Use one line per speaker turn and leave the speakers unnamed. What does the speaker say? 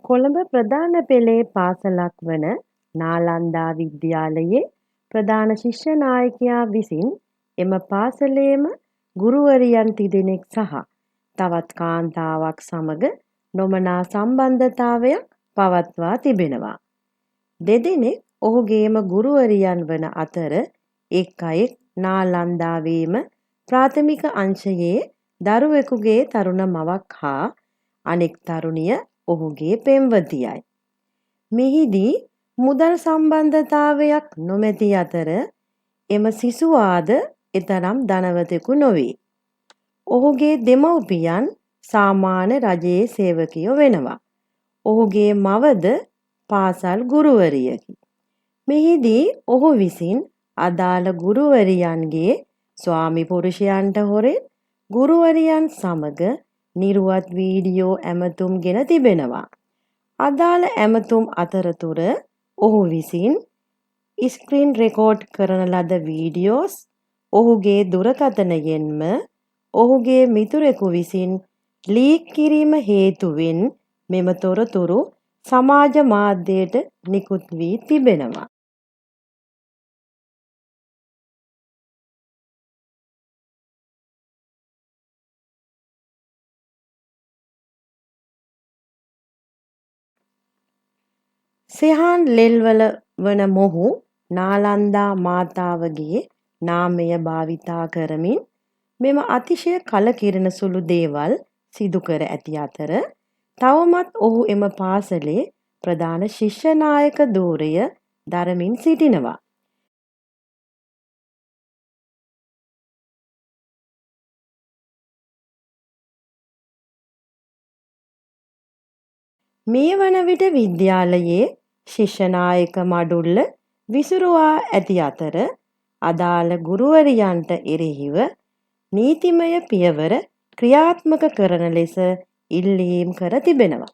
කොළඹ ප්‍රධාන පෙළේ පාසලක් වන නාලන්දා විද්‍යාලයේ ප්‍රධාන ශිෂ්‍ය නායකයා විසින් එම පාසලේම ගුරුවරියන් තිදෙනෙක් සහ තවත් කාන්තාවක් සමග නොමනා සම්බන්ධතාවයක් පවත්වා තිබෙනවා. දෙදෙනෙක් ඔහුගේම ගුරුවරියන් වන අතර එක් අයෙක් නාලන්දාවේම ප්‍රාථමික අංශයේ දරුවෙකුගේ තරුණ මවක් හා අනෙක් තරුණිය ඔහුගේ පෙම්වතියයි. මෙහිදී මුදල් සම්බන්ධතාවයක් නොමැති අතර එම සිසුවාද එතරම් ධනවතෙකු නොවේ. ඔහුගේ දෙමව්පියන් සාමාන්‍ය රජයේ සේවකයෝ වෙනවා. ඔහුගේ මවද පාසල් ගුරුවරියකි. මෙහිදී ඔහු විසින් අදාළ ගුරුවරියන්ගේ ස්වාමි පුරුෂයන්ට හොරෙන් ගුරුවරියන් සමග නිරුවත් වීඩියෝ ඇමතුම් ගෙන තිබෙනවා. අදාළ ඇමතුම් අතරතුර ඔහු විසින් ස්ක්‍රීන් රෙකෝඩ් කරන ලද වීඩියෝස් ඔහුගේ දුරකථනයෙන්ම ඔහුගේ මිතුරෙකු විසින් ලීක් කිරීම හේතුවෙන් මෙම තොරතුරු සමාජ මාධ්‍යයට නිකුත් වී තිබෙනවා. සෙහාන් ලෙල්වල වන මොහු නාලන්දා මාතාවගේ නාමය භාවිතා කරමින් මෙම අතිශය කලකිරෙන සුළු දේවල් සිදු කර ඇති අතර තවමත් ඔහු එම පාසලේ ප්‍රධාන ශිෂ්‍ය නායක ධූරය දරමින් සිටිනවා. මේ වන විට විද්‍යාලයේ ශිෂ්‍ය නායක මඩුල්ල විසුරුවා ඇති අතර අදාළ ගුරුවරියන්ට එරෙහිව නීතිමය පියවර ක්‍රියාත්මක කරන ලෙස ඉල්ලීම් කර තිබෙනවා.